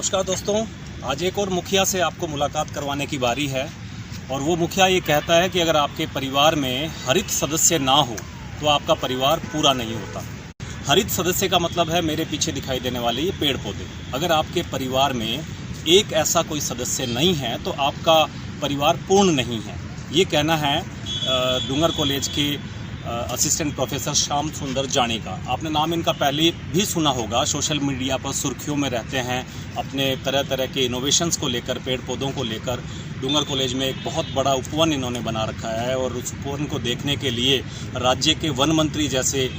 नमस्कार दोस्तों, आज एक और मुखिया से आपको मुलाकात करवाने की बारी है। और वो मुखिया ये कहता है कि अगर आपके परिवार में हरित सदस्य ना हो तो आपका परिवार पूरा नहीं होता। हरित सदस्य का मतलब है मेरे पीछे दिखाई देने वाले ये पेड़ पौधे। अगर आपके परिवार में एक ऐसा कोई सदस्य नहीं है तो आपका परिवार पूर्ण नहीं है। ये कहना है डूंगर कॉलेज के असिस्टेंट प्रोफेसर श्याम सुंदर जानी का। आपने नाम इनका पहले भी सुना होगा, सोशल मीडिया पर सुर्खियों में रहते हैं अपने तरह तरह के इनोवेशंस को लेकर, पेड़ पौधों को लेकर। डूंगर कॉलेज में एक बहुत बड़ा उपवन इन्होंने बना रखा है और उस उपवन को देखने के लिए राज्य के वन मंत्री जैसे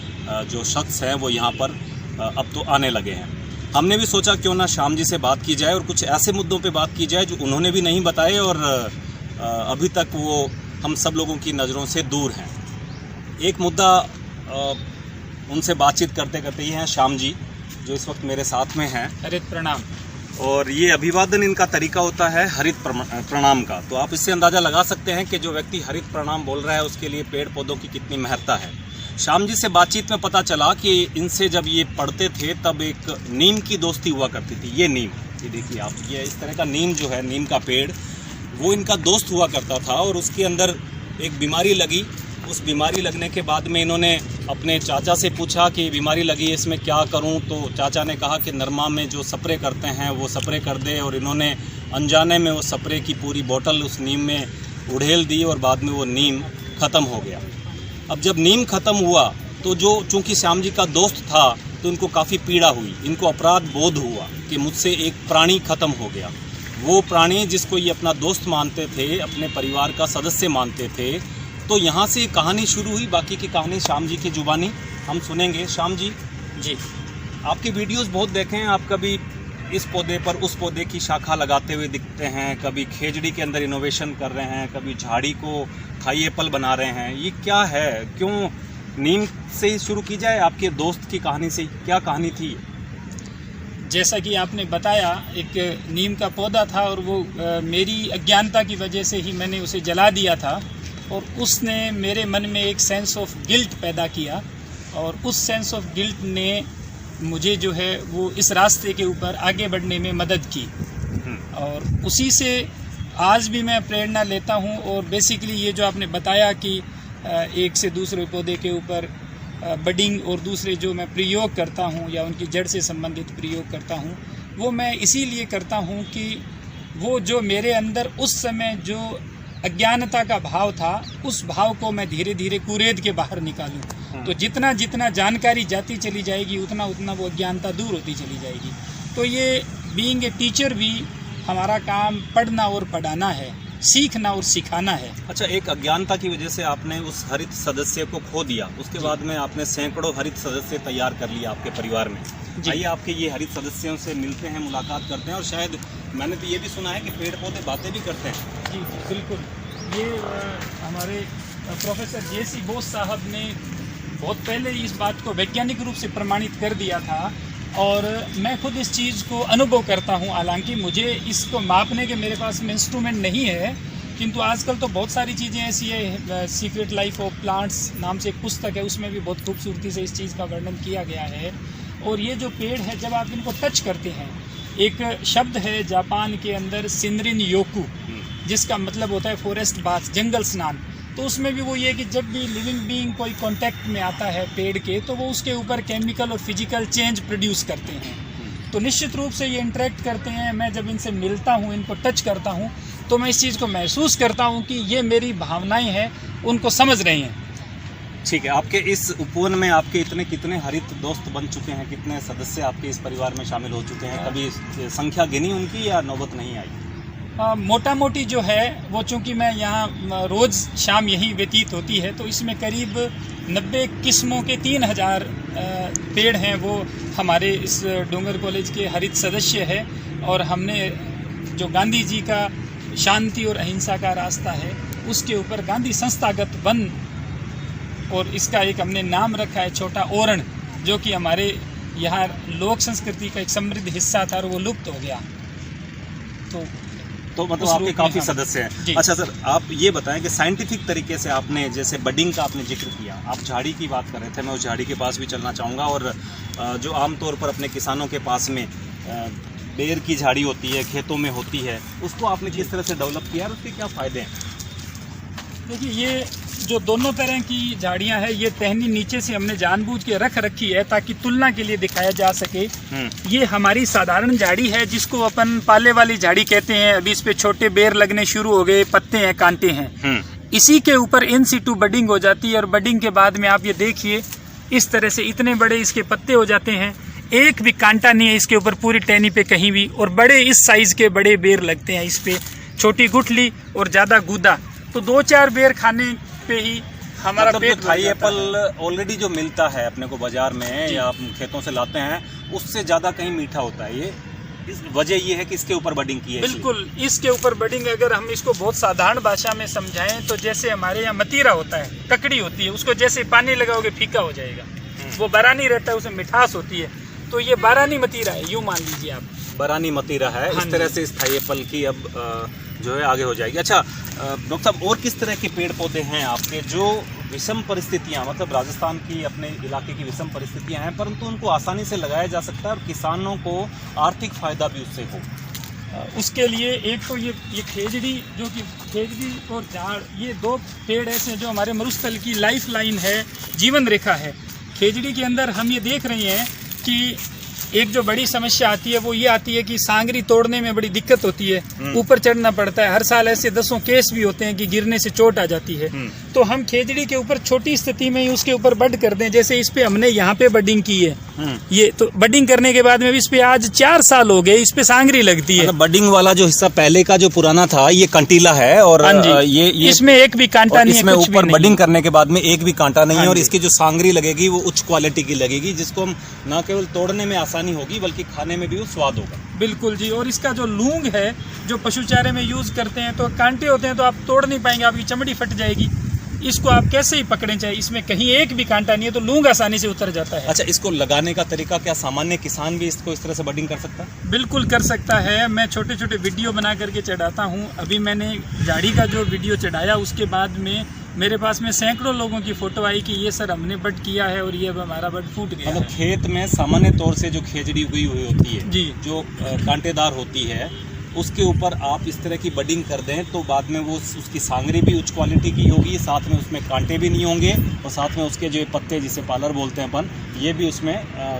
जो शख्स हैं वो यहाँ पर अब तो आने लगे हैं। हमने भी सोचा क्यों ना श्याम जी से बात की जाए और कुछ ऐसे मुद्दों पे बात की जाए जो उन्होंने भी नहीं बताए और अभी तक वो हम सब लोगों की नज़रों से दूर हैं। एक मुद्दा उनसे बातचीत करते करते ये हैं श्याम जी जो इस वक्त मेरे साथ में हैं। हरित प्रणाम। और ये अभिवादन इनका तरीका होता है हरित प्रणाम का। तो आप इससे अंदाज़ा लगा सकते हैं कि जो व्यक्ति हरित प्रणाम बोल रहा है उसके लिए पेड़ पौधों की कितनी महत्ता है। श्याम जी से बातचीत में पता चला कि इनसे जब ये पढ़ते थे तब एक नीम की दोस्ती हुआ करती थी। ये नीम, ये देखिए आप, ये इस तरह का नीम जो है, नीम का पेड़, वो इनका दोस्त हुआ करता था। और उसके अंदर एक बीमारी लगी। उस बीमारी लगने के बाद में इन्होंने अपने चाचा से पूछा कि बीमारी लगी है, इसमें क्या करूं। तो चाचा ने कहा कि नरमा में जो स्प्रे करते हैं वो स्प्रे कर दे। और इन्होंने अनजाने में वो स्प्रे की पूरी बोतल उस नीम में उड़ेल दी और बाद में वो नीम ख़त्म हो गया। अब जब नीम ख़त्म हुआ तो जो चूँकि श्याम जी का दोस्त था तो इनको काफ़ी पीड़ा हुई। इनको अपराध बोध हुआ कि मुझसे एक प्राणी ख़त्म हो गया। वो प्राणी जिसको ये अपना दोस्त मानते थे, अपने परिवार का सदस्य मानते थे। तो यहाँ से कहानी शुरू हुई। बाकी की कहानी श्याम जी की जुबानी हम सुनेंगे। श्याम जी, आपके वीडियोस बहुत देखे हैं। आप कभी इस पौधे पर उस पौधे की शाखा लगाते हुए दिखते हैं, कभी खेजड़ी के अंदर इनोवेशन कर रहे हैं, कभी झाड़ी को खाई एप्पल बना रहे हैं। ये क्या है? क्यों नीम से ही शुरू की जाए? आपके दोस्त की कहानी से क्या कहानी थी? जैसा कि आपने बताया, एक नीम का पौधा था और वो मेरी अज्ञानता की वजह से ही मैंने उसे जला दिया था। और उसने मेरे मन में एक सेंस ऑफ गिल्ट पैदा किया और उस सेंस ऑफ गिल्ट ने मुझे जो है वो इस रास्ते के ऊपर आगे बढ़ने में मदद की। और उसी से आज भी मैं प्रेरणा लेता हूँ। और बेसिकली ये जो आपने बताया कि एक से दूसरे पौधे के ऊपर बडिंग और दूसरे जो मैं प्रयोग करता हूँ या उनकी जड़ से संबंधित प्रयोग करता हूँ, वो मैं इसीलिए करता हूँ कि वो जो मेरे अंदर उस समय जो अज्ञानता का भाव था, उस भाव को मैं धीरे धीरे कुरेद के बाहर निकालूं। तो जितना जितना जानकारी जाती चली जाएगी उतना उतना वो अज्ञानता दूर होती चली जाएगी। तो ये बीइंग ए टीचर भी हमारा काम पढ़ना और पढ़ाना है, सीखना और सिखाना है। अच्छा, एक अज्ञानता की वजह से आपने उस हरित सदस्य को खो दिया, उसके बाद में आपने सैकड़ों हरित सदस्य तैयार कर लिया आपके परिवार में। आइए आपके ये हरित सदस्यों से मिलते हैं, मुलाकात करते हैं। और शायद मैंने तो ये भी सुना है कि पेड़ पौधे बातें भी करते हैं। जी बिल्कुल। ये हमारे प्रोफेसर जे.सी. बोस साहब ने बहुत पहले इस बात को वैज्ञानिक रूप से प्रमाणित कर दिया था। और मैं खुद इस चीज़ को अनुभव करता हूँ। हालांकि मुझे इसको मापने के मेरे पास में इंस्ट्रूमेंट नहीं है, किंतु आजकल तो बहुत सारी चीज़ें ऐसी है। सीक्रेट लाइफ ऑफ प्लांट्स नाम से एक पुस्तक है, उसमें भी बहुत खूबसूरती से इस चीज़ का वर्णन किया गया है। और ये जो पेड़ है, जब आप इनको टच करते हैं, एक शब्द है जापान के अंदर शिनरिन योकू, जिसका मतलब होता है फॉरेस्ट बाथ, जंगल स्नान। तो उसमें भी वो ये कि जब भी लिविंग बीइंग कोई कांटेक्ट में आता है पेड़ के, तो वो उसके ऊपर केमिकल और फिजिकल चेंज प्रोड्यूस करते हैं। तो निश्चित रूप से ये इंटरेक्ट करते हैं। मैं जब इनसे मिलता हूँ, इनको टच करता हूँ, तो मैं इस चीज़ को महसूस करता हूँ कि ये मेरी भावनाएं हैं, उनको समझ रही हैं। ठीक है, आपके इस उपवन में आपके कितने हरित दोस्त बन चुके हैं? कितने सदस्य आपके इस परिवार में शामिल हो चुके हैं? कभी संख्या गिनी उनकी या नौबत नहीं आई? मोटा मोटी जो है वो, चूँकि मैं यहाँ रोज़ शाम यही व्यतीत होती है, तो इसमें करीब 90 किस्मों के 3000 पेड़ हैं वो हमारे इस डूंगर कॉलेज के हरित सदस्य है। और हमने जो गांधी जी का शांति और अहिंसा का रास्ता है, उसके ऊपर गांधी संस्थागत वन, और इसका एक हमने नाम रखा है छोटा ओरण, जो कि हमारे यहाँ लोक संस्कृति का एक समृद्ध हिस्सा था और वो लुप्त हो गया। तो मतलब आपके काफ़ी सदस्य हैं। अच्छा सर, आप ये बताएं कि साइंटिफिक तरीके से आपने, जैसे बडिंग का आपने जिक्र किया, आप झाड़ी की बात कर रहे थे, मैं उस झाड़ी के पास भी चलना चाहूँगा। और जो आमतौर पर अपने किसानों के पास में बेर की झाड़ी होती है, खेतों में होती है, उसको आपने किस तरह से डेवलप किया और उसके क्या फ़ायदे हैं? देखिए, ये जो दोनों तरह की झाड़ियां हैं, ये टहनी नीचे से हमने जानबूझ के रख रखी है ताकि तुलना के लिए दिखाया जा सके। ये हमारी साधारण झाड़ी है जिसको अपन पाले वाली झाड़ी कहते हैं। अभी इस पे छोटे बेर लगने शुरू हो गए, पत्ते हैं, कांटे हैं। इसी के ऊपर इन सीटू बडिंग हो जाती है और बडिंग के बाद में आप ये देखिए इस तरह से इतने बड़े इसके पत्ते हो जाते हैं, एक भी कांटा नहीं है इसके ऊपर पूरी टहनी पे कहीं भी, और बड़े इस साइज के बड़े बेर लगते हैं इस पे, छोटी गुठली और ज्यादा गूदा। तो 2-4 बेर खाने पे ही हमारा मतलब पेट थाई एप्पल ऑलरेडी जो मिलता है अपने को बाजार में या आप खेतों से लाते हैं, उससे ज्यादा कहीं मीठा होता है। ये इस वजह ये है कि इसके ऊपर बडिंग की है। बिल्कुल, इसके ऊपर बडिंग, अगर हम इसको बहुत साधारण भाषा में समझाएं तो जैसे हमारे यहाँ मतीरा होता है, ककड़ी होती है, उसको जैसे पानी लगाओगे फीका हो जाएगा, वो बारानी रहता है, उसमें मिठास होती है, तो ये बारानी मतीरा है, यूँ मान लीजिए आप। बारानी मतीरा है। हाँ इस तरह से इस थाई एप्पल की अब जो है आगे हो जाएगी। अच्छा डॉक्टर साहब, और किस तरह के पेड़ पौधे हैं आपके जो विषम परिस्थितियां, मतलब राजस्थान की अपने इलाके की विषम परिस्थितियां हैं, परंतु उनको आसानी से लगाया जा सकता है और किसानों को आर्थिक फायदा भी उससे हो? उसके लिए एक तो ये खेजड़ी, जो कि खेजड़ी और झाड़, ये 2 पेड़ ऐसे हैं जो हमारे मरुस्थल की लाइफ लाइन है, जीवन रेखा है। खेजड़ी के अंदर हम ये देख रहे हैं कि एक जो बड़ी समस्या आती है वो ये आती है कि सांगरी तोड़ने में बड़ी दिक्कत होती है, ऊपर चढ़ना पड़ता है। हर साल ऐसे 10 केस भी होते हैं कि गिरने से चोट आ जाती है। तो हम खेजड़ी के ऊपर छोटी स्थिति में ही उसके ऊपर बड कर दें, जैसे इस पे हमने यहाँ पे बडिंग की है। ये तो बडिंग करने के बाद में इस पे आज 4 साल हो गए, इस पे सांगरी लगती है। मतलब बडिंग वाला जो हिस्सा पहले का जो पुराना था ये कंटीला है और ये इसमें एक भी कांटा नहीं है, इसमें कुछ भी ऊपर नहीं। बडिंग करने के बाद में एक भी कांटा नहीं है और जी। इसकी जो सांगरी लगेगी वो उच्च क्वालिटी की लगेगी, जिसको हम न केवल तोड़ने में आसानी होगी बल्कि खाने में भी वो स्वाद होगा। बिल्कुल जी। और इसका जो लूंग है, जो पशु चारे में यूज करते हैं, तो कांटे होते हैं तो आप तोड़ नहीं पाएंगे, आपकी चमड़ी फट जाएगी। इसको आप कैसे ही पकड़े, चाहिए इसमें कहीं एक भी कांटा नहीं है, तो लूंग आसानी से उतर जाता है। अच्छा, इसको लगाने का तरीका क्या, सामान्य किसान भी इसको इस तरह से बडिंग कर सकता है? बिल्कुल कर सकता है। मैं छोटे छोटे वीडियो बना करके चढ़ाता हूँ। अभी मैंने झाड़ी का जो वीडियो चढ़ाया उसके बाद में मेरे पास में सैकड़ों लोगों की फोटो आई कि ये सर हमने बड किया है और ये अब हमारा बड फूट गया मतलब है। खेत में सामान्य तौर से जो खेजड़ी उगी हुई होती है जी, जो कांटेदार होती है, उसके ऊपर आप इस तरह की बडिंग कर दें तो बाद में वो उसकी सांगरी भी उच्च क्वालिटी की होगी, साथ में उसमें कांटे भी नहीं होंगे और साथ में उसके जो पत्ते जिसे पालर बोलते हैं अपन, ये भी उसमें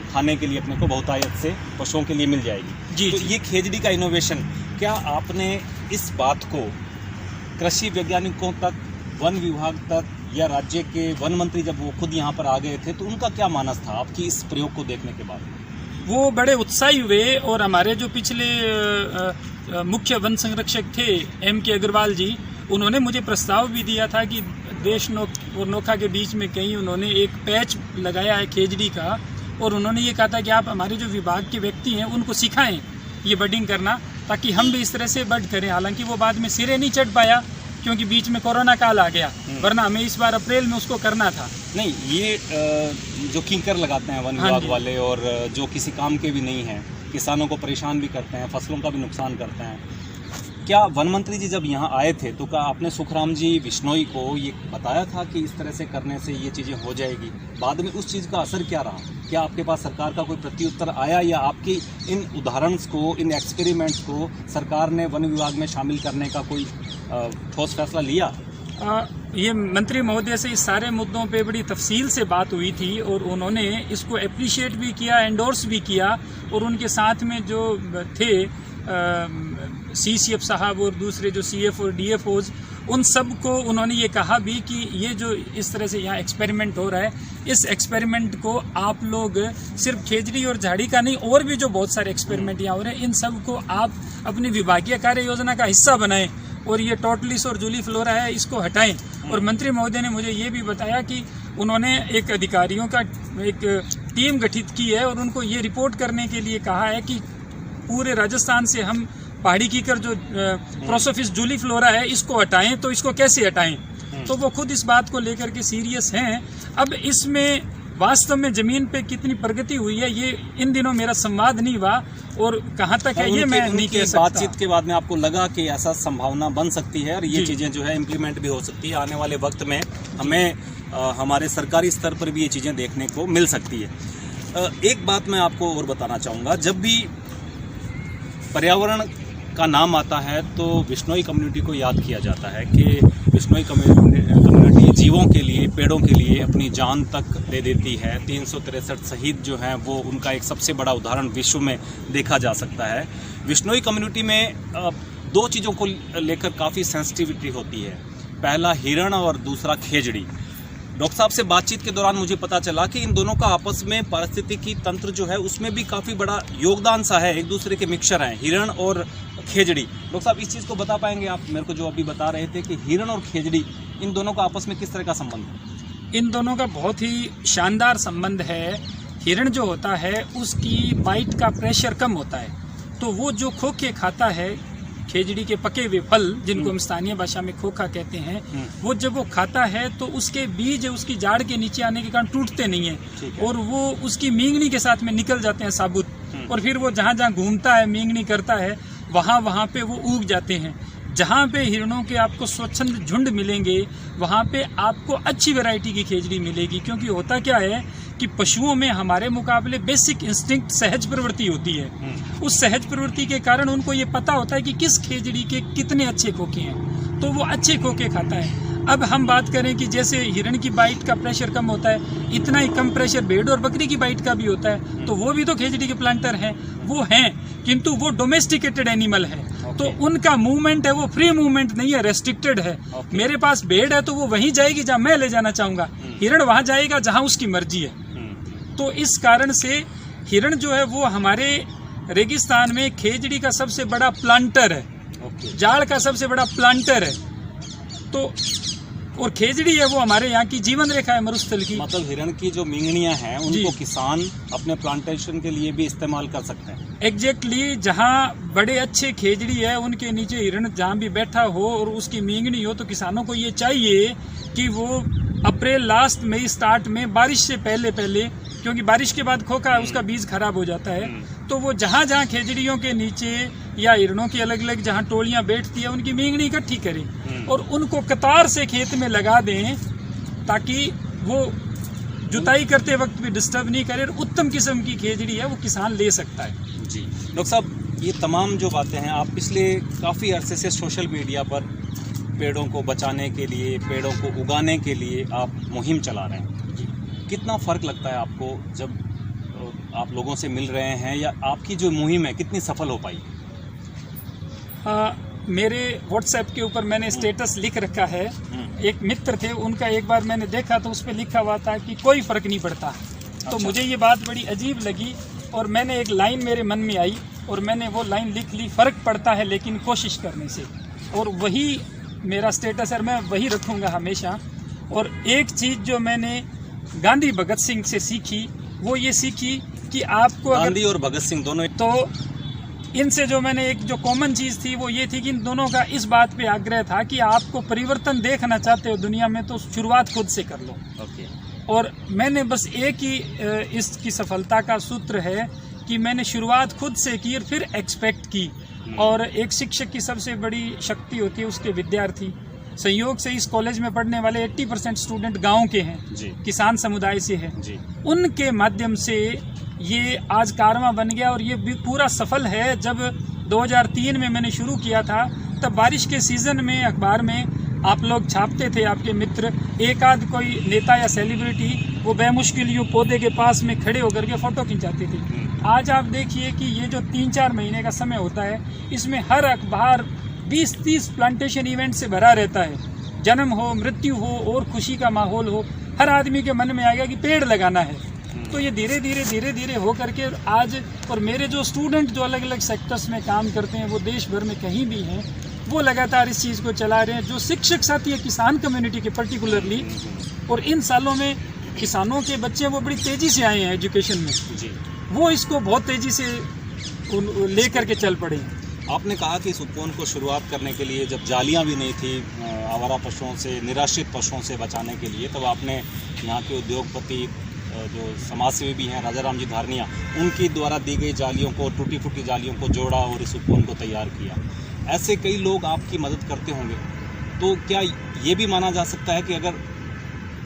खाने के लिए अपने को बहुतायत से पशुओं के लिए मिल जाएगी। जी, तो जी। ये खेजड़ी का इनोवेशन, क्या आपने इस बात को कृषि वैज्ञानिकों तक, वन विभाग तक या राज्य के वन मंत्री जब वो खुद यहाँ पर आ गए थे तो उनका क्या मानस था आपकी इस प्रयोग को देखने के बाद? वो बड़े उत्साही हुए और हमारे जो पिछले मुख्य वन संरक्षक थे M.K. अग्रवाल जी, उन्होंने मुझे प्रस्ताव भी दिया था कि देशनोक और नोखा के बीच में कहीं उन्होंने एक पैच लगाया है खेजड़ी का, और उन्होंने ये कहा था कि आप हमारे जो विभाग के व्यक्ति हैं उनको सिखाएं ये बडिंग करना, ताकि हम भी इस तरह से बड करें। हालांकि वो बाद में सिरे नहीं चढ़ पाया क्योंकि बीच में कोरोना काल आ गया, वरना हमें इस बार अप्रैल में उसको करना था। नहीं, ये जो कीकर लगाते हैं वन विभाग वाले और जो किसी काम के भी नहीं हैं, किसानों को परेशान भी करते हैं, फसलों का भी नुकसान करते हैं, क्या वन मंत्री जी जब यहाँ आए थे तो क्या आपने सुखराम जी बिश्नोई को ये बताया था कि इस तरह से करने से ये चीज़ें हो जाएगी? बाद में उस चीज़ का असर क्या रहा? क्या आपके पास सरकार का कोई प्रत्युत्तर आया या आपकी इन उदाहरण को, इन एक्सपेरिमेंट्स को सरकार ने वन विभाग में शामिल करने का कोई ठोस फैसला लिया? ये मंत्री महोदय से इस सारे मुद्दों पे बड़ी तफसील से बात हुई थी और उन्होंने इसको अप्रिशिएट भी किया, एंडोर्स भी किया, और उनके साथ में जो थे CCF साहब और दूसरे जो CF और DFOs, उन सब को उन्होंने ये कहा भी कि ये जो इस तरह से यहाँ एक्सपेरिमेंट हो रहा है, इस एक्सपेरिमेंट को आप लोग सिर्फ खेजड़ी और झाड़ी का नहीं, और भी जो बहुत सारे एक्सपेरिमेंट यहाँ हो रहे हैं, इन सब को आप अपनी विभागीय कार्य योजना का हिस्सा बनाएं और ये टोटलिस और जूली फ्लोरा है इसको हटाएं। और मंत्री महोदय ने मुझे ये भी बताया कि उन्होंने एक अधिकारियों का एक टीम गठित की है और उनको ये रिपोर्ट करने के लिए कहा है कि पूरे राजस्थान से हम पहाड़ी कीकर जो प्रोसोफिस जूली फ्लोरा है इसको हटाएं, तो इसको कैसे हटाएं? तो वो खुद इस बात को लेकर के सीरियस हैं। अब इसमें वास्तव में जमीन पे कितनी प्रगति हुई है ये इन दिनों मेरा संवाद नहीं हुआ और कहाँ तक है ये मैं नहीं कह सकता। बातचीत के बाद में आपको लगा कि ऐसा संभावना बन सकती है और ये चीज़ें जो है इम्प्लीमेंट भी हो सकती है, आने वाले वक्त में हमें हमारे सरकारी स्तर पर भी ये चीज़ें देखने को मिल सकती है। एक बात मैं आपको और बताना चाहूँगा, जब भी पर्यावरण का नाम आता है तो बिश्नोई कम्युनिटी को याद किया जाता है कि बिश्नोई कम्युनिटी जीवों के लिए, पेड़ों के लिए अपनी जान तक दे देती है। 363 शहीद जो हैं वो उनका एक सबसे बड़ा उदाहरण विश्व में देखा जा सकता है। बिश्नोई कम्युनिटी में दो चीज़ों को लेकर काफ़ी सेंसिटिविटी होती है, पहला हिरण और दूसरा खेजड़ी। डॉक्टर साहब से बातचीत के दौरान मुझे पता चला कि इन दोनों का आपस में पारिस्थितिकी तंत्र जो है उसमें भी काफ़ी बड़ा योगदान सा है, एक दूसरे के मिक्सचर हैं हिरण और खेजड़ी। डॉक्टर साहब इस चीज़ को बता पाएंगे आप मेरे को, जो अभी बता रहे थे कि हिरण और खेजड़ी इन दोनों का आपस में किस तरह का संबंध है? इन दोनों का बहुत ही शानदार संबंध है। हिरण जो होता है उसकी बाइट का प्रेशर कम होता है, तो वो जो खोखे खाता है, खेजड़ी के पके हुए फल जिनको हम स्थानीय भाषा में खोखा कहते हैं, वो जब वो खाता है तो उसके बीज उसकी जाड़ के नीचे आने के कारण टूटते नहीं है और वो उसकी मींगनी के साथ में निकल जाते हैं साबुत, और फिर वो जहाँ जहाँ घूमता है, मींगनी करता है, वहाँ पे वो उग जाते हैं। जहाँ पे हिरणों के आपको स्वच्छंद झुंड मिलेंगे वहाँ पे आपको अच्छी वैरायटी की खेजड़ी मिलेगी, क्योंकि होता क्या है कि पशुओं में हमारे मुकाबले बेसिक इंस्टिंक्ट, सहज प्रवृत्ति होती है। उस सहज प्रवृत्ति के कारण उनको ये पता होता है कि किस खेजड़ी के कितने अच्छे खोखे हैं, तो वो अच्छे खोखे खाता है। अब हम बात करें कि जैसे हिरण की बाइट का प्रेशर कम होता है, इतना ही कम प्रेशर भेड़ और बकरी की बाइट का भी होता है, तो वो भी तो खेजड़ी के प्लांटर हैं, वो हैं, किंतु वो डोमेस्टिकेटेड एनिमल है। तो उनका मूवमेंट है वो फ्री मूवमेंट नहीं है, रेस्ट्रिक्टेड है। मेरे पास भेड़ है तो वो वहीं जाएगी जहाँ मैं ले जाना चाहूँगा, हिरण वहाँ जाएगा जहाँ उसकी मर्जी है। तो इस कारण से हिरण जो है वो हमारे रेगिस्तान में खेजड़ी का सबसे बड़ा प्लांटर है, जाड़ का सबसे बड़ा प्लांटर है। तो और खेजड़ी है वो हमारे यहाँ की जीवन रेखा है मरुस्थल की। मतलब हिरण की जो मींगनियां हैं उनको किसान अपने प्लांटेशन के लिए भी इस्तेमाल कर सकते हैं। एग्जैक्टली, जहाँ बड़े अच्छे खेजड़ी है उनके नीचे हिरण जहाँ भी बैठा हो और उसकी मींगनी हो, तो किसानों को ये चाहिए कि वो अप्रैल लास्ट मई स्टार्ट में बारिश से पहले क्योंकि बारिश के बाद खोखा उसका बीज खराब हो जाता है, तो वो जहाँ जहाँ खेजड़ियों के नीचे या हिरणों की अलग अलग जहाँ टोलियाँ बैठती है उनकी मींगनी इकट्ठी करें और उनको कतार से खेत में लगा दें, ताकि वो जुताई करते वक्त भी डिस्टर्ब नहीं करे। उत्तम किस्म की खेजड़ी है वो किसान ले सकता है। जी डॉक्टर साहब, ये तमाम जो बातें हैं आप पिछले काफ़ी अरसे से सोशल मीडिया पर पेड़ों को बचाने के लिए, पेड़ों को उगाने के लिए आप मुहिम चला रहे हैं। कितना फ़र्क लगता है आपको जब आप लोगों से मिल रहे हैं, या आपकी जो मुहिम है कितनी सफल हो पाई? मेरे व्हाट्सएप के ऊपर मैंने स्टेटस लिख रखा है। एक मित्र थे, उनका एक बार मैंने देखा तो उस पर लिखा हुआ था कि कोई फ़र्क नहीं पड़ता। तो मुझे ये बात बड़ी अजीब लगी और मैंने एक लाइन मेरे मन में आई और मैंने वो लाइन लिख ली, फ़र्क पड़ता है लेकिन कोशिश करने से। और वही मेरा स्टेटस है, मैं वही रखूँगा हमेशा। और एक चीज़ जो मैंने गांधी भगत सिंह से सीखी वो ये सीखी कि आपको गांधी और भगत सिंह दोनों, तो इनसे जो मैंने एक जो कॉमन चीज़ थी वो ये थी कि इन दोनों का इस बात पे आग्रह था कि आपको परिवर्तन देखना चाहते हो दुनिया में तो शुरुआत खुद से कर लो। और मैंने बस एक ही इसकी सफलता का सूत्र है कि मैंने शुरुआत खुद से की और फिर एक्सपेक्ट की। और एक शिक्षक की सबसे बड़ी शक्ति होती है उसके विद्यार्थी। संयोग से इस कॉलेज में पढ़ने वाले 80% स्टूडेंट गांव के हैं, किसान समुदाय से हैं। उनके माध्यम से ये आज कारवां बन गया और ये भी पूरा सफल है। जब 2003 में मैंने शुरू किया था तब बारिश के सीज़न में अखबार में आप लोग छापते थे, आपके मित्र, एक आध कोई नेता या सेलिब्रिटी वो बेमुश्किल यूँ पौधे के पास में खड़े होकर के फ़ोटो खिंचाते थे। आज आप देखिए कि ये जो 3-4 महीने का समय होता है इसमें हर अखबार 20-30 प्लांटेशन इवेंट से भरा रहता है। जन्म हो, मृत्यु हो और खुशी का माहौल हो, हर आदमी के मन में आएगा कि पेड़ लगाना है। तो ये धीरे धीरे हो करके आज, और मेरे जो स्टूडेंट जो अलग अलग सेक्टर्स में काम करते हैं वो देश भर में कहीं भी हैं, वो लगातार इस चीज़ को चला रहे हैं। जो शिक्षक साथी है किसान कम्युनिटी के पर्टिकुलरली, और इन सालों में किसानों के बच्चे वो बड़ी तेज़ी से आए हैं एजुकेशन में, वो इसको बहुत तेज़ी से ले करके चल पड़े हैं। आपने कहा कि इस उपवन को शुरुआत करने के लिए जब जालियां भी नहीं थी आवारा पशुओं से, निराश्रित पशुओं से बचाने के लिए, तब आपने यहाँ के उद्योगपति जो समाजसेवी भी हैं राजा राम जी धारनिया, उनकी द्वारा दी गई जालियों को, टूटी फूटी जालियों को जोड़ा और इस उपवन को तैयार किया। ऐसे कई लोग आपकी मदद करते होंगे, तो क्या ये भी माना जा सकता है कि अगर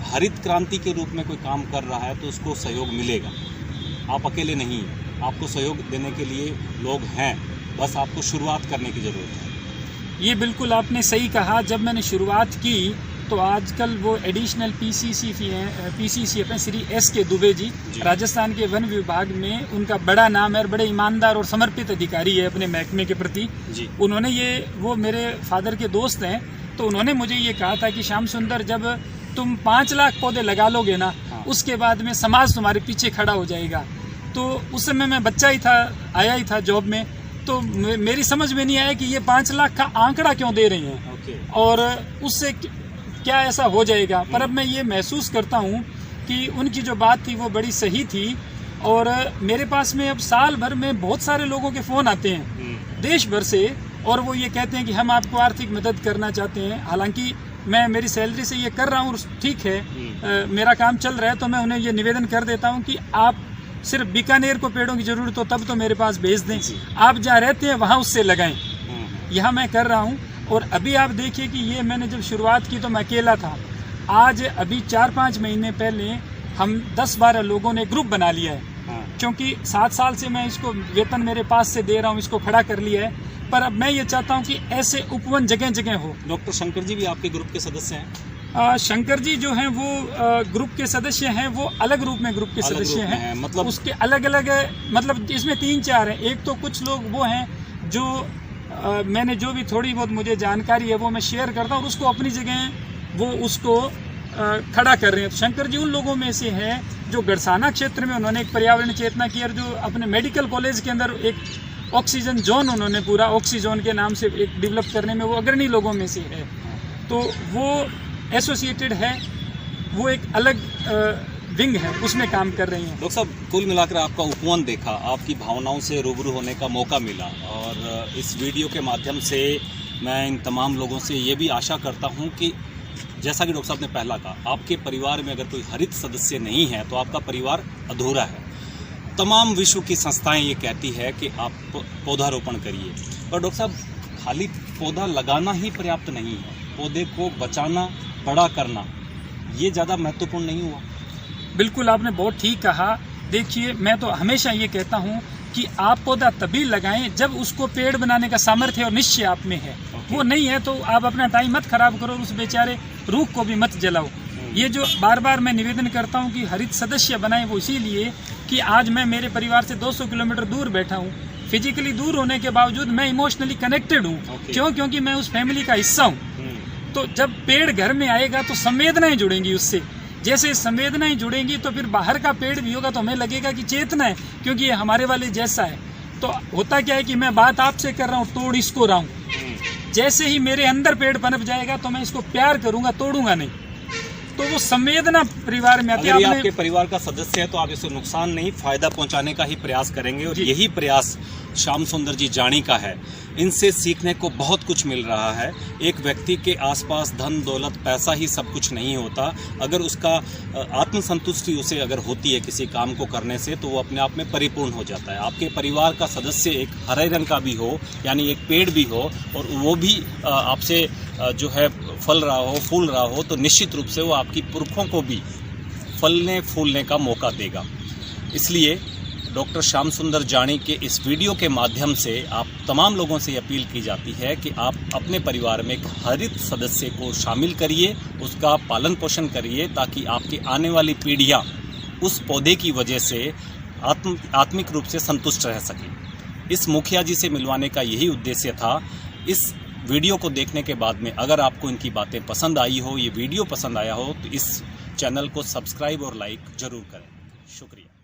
हरित क्रांति के रूप में कोई काम कर रहा है तो उसको सहयोग मिलेगा? आप अकेले नहीं, आपको सहयोग देने के लिए लोग हैं, बस आपको शुरुआत करने की ज़रूरत है। ये बिल्कुल आपने सही कहा। जब मैंने शुरुआत की तो आजकल वो एडिशनल पीसीसी है श्री S.K. दुबे जी, राजस्थान के वन विभाग में उनका बड़ा नाम है और बड़े ईमानदार और समर्पित अधिकारी है अपने महकमे के प्रति। उन्होंने वो मेरे फादर के दोस्त हैं, तो उन्होंने मुझे ये कहा था कि श्याम सुंदर, जब तुम 5 लाख पौधे लगा लोगे ना, उसके बाद में समाज तुम्हारे पीछे खड़ा हो जाएगा। तो उस समय मैं बच्चा ही था, आया ही था जॉब में, तो मेरी समझ में नहीं आया कि ये 5 लाख का आंकड़ा क्यों दे रही हैं और उससे क्या ऐसा हो जाएगा। पर अब मैं ये महसूस करता हूँ कि उनकी जो बात थी वो बड़ी सही थी। और मेरे पास में अब साल भर में बहुत सारे लोगों के फ़ोन आते हैं देश भर से, और वो ये कहते हैं कि हम आपको आर्थिक मदद करना चाहते हैं। हालांकि मैं मेरी सैलरी से ये कर रहा हूँ, ठीक है, मेरा काम चल रहा है, तो मैं उन्हें ये निवेदन कर देता हूँ कि आप सिर्फ बीकानेर को पेड़ों की ज़रूरत हो तब तो मेरे पास भेज दें, आप जहाँ रहते हैं वहाँ उससे लगाएं। यह मैं कर रहा हूँ। और अभी आप देखिए कि ये मैंने जब शुरुआत की तो मैं अकेला था। आज अभी 4-5 महीने पहले हम 10-12 लोगों ने ग्रुप बना लिया है, क्योंकि 7 साल से मैं इसको वेतन मेरे पास से दे रहा हूँ, इसको खड़ा कर लिया है। पर अब मैं ये चाहता हूँ कि ऐसे उपवन जगह जगह हो। डॉक्टर शंकर जी भी आपके ग्रुप के सदस्य हैं? शंकर जी जो हैं वो ग्रुप के सदस्य हैं, वो अलग रूप में ग्रुप के सदस्य हैं। मतलब उसके अलग अलग, मतलब इसमें 3-4 हैं। एक तो कुछ लोग वो हैं जो मैंने जो भी थोड़ी बहुत मुझे जानकारी है वो मैं शेयर करता हूँ और उसको अपनी जगह वो उसको खड़ा कर रहे हैं। तो शंकर जी उन लोगों में से हैं जो गड़साना क्षेत्र में उन्होंने एक पर्यावरण चेतना की और जो अपने मेडिकल कॉलेज के अंदर एक ऑक्सीजन जोन उन्होंने पूरा ऑक्सीजोन के नाम से एक डेवलप करने में वो अग्रणी लोगों में से है। तो वो एसोसिएटेड है, वो एक अलग विंग है, उसमें काम कर रही हैं। डॉक्टर साहब, कुल मिलाकर आपका उपवन देखा, आपकी भावनाओं से रूबरू होने का मौका मिला, और इस वीडियो के माध्यम से मैं इन तमाम लोगों से ये भी आशा करता हूँ कि जैसा कि डॉक्टर साहब ने पहला कहा, आपके परिवार में अगर कोई हरित सदस्य नहीं है तो आपका परिवार अधूरा है। तमाम विश्व की संस्थाएं ये कहती है कि आप पौधारोपण करिए, पर डॉक्टर साहब खाली पौधा लगाना ही पर्याप्त नहीं है, पौधे को बचाना, बड़ा करना, ये ज़्यादा महत्वपूर्ण नहीं हुआ? बिल्कुल, आपने बहुत ठीक कहा। देखिए, मैं तो हमेशा ये कहता हूँ कि आप पौधा तभी लगाएं जब उसको पेड़ बनाने का सामर्थ्य और निश्चय आप में है। वो नहीं है तो आप अपना टाइम मत खराब करो, उस बेचारे रूख को भी मत जलाओ। ये जो बार बार मैं निवेदन करता हूँ कि हरित सदस्य बनाएं, वो इसीलिए कि आज मैं मेरे परिवार से 200 किलोमीटर दूर बैठा हूँ। फिजिकली दूर होने के बावजूद मैं इमोशनली कनेक्टेड हूँ। क्यों? क्योंकि मैं उस फैमिली का हिस्सा हूँ। तो जब पेड़ घर में आएगा तो संवेदनाएं जुड़ेंगी उससे। जैसे संवेदनाएं जुड़ेंगी तो फिर बाहर का पेड़ भी होगा तो हमें लगेगा कि चेतना है, क्योंकि ये हमारे वाले जैसा है। तो होता क्या है कि मैं बात आपसे कर रहा हूँ, तोड़ इसको रहा हूँ। जैसे ही मेरे अंदर पेड़ पनप जाएगा तो मैं इसको प्यार करूंगा, तोड़ूंगा नहीं। तो वो संवेदना परिवार में आती है। अगर ये आपके परिवार का सदस्य है तो आप इसे नुकसान नहीं, फायदा पहुंचाने का ही प्रयास करेंगे, और यही प्रयास श्याम सुंदर जी जानी का है। इनसे सीखने को बहुत कुछ मिल रहा है। एक व्यक्ति के आसपास धन दौलत पैसा ही सब कुछ नहीं होता। अगर उसका आत्मसंतुष्टि उसे अगर होती है किसी काम को करने से, तो वो अपने आप में परिपूर्ण हो जाता है। आपके परिवार का सदस्य एक हरे रंग का भी हो, यानी एक पेड़ भी हो, और वो भी आपसे जो है फल रहा हो, फूल रहा हो, तो निश्चित रूप से वो आपकी पुरखों को भी फलने फूलने का मौका देगा। इसलिए डॉक्टर श्याम सुंदर जानी के इस वीडियो के माध्यम से आप तमाम लोगों से अपील की जाती है कि आप अपने परिवार में एक हरित सदस्य को शामिल करिए, उसका पालन पोषण करिए, ताकि आपकी आने वाली पीढ़ियां उस पौधे की वजह से आत्मिक रूप से संतुष्ट रह सकें। इस मुखिया जी से मिलवाने का यही उद्देश्य था। इस वीडियो को देखने के बाद में अगर आपको इनकी बातें पसंद आई हो, ये वीडियो पसंद आया हो, तो इस चैनल को सब्सक्राइब और लाइक ज़रूर करें। शुक्रिया।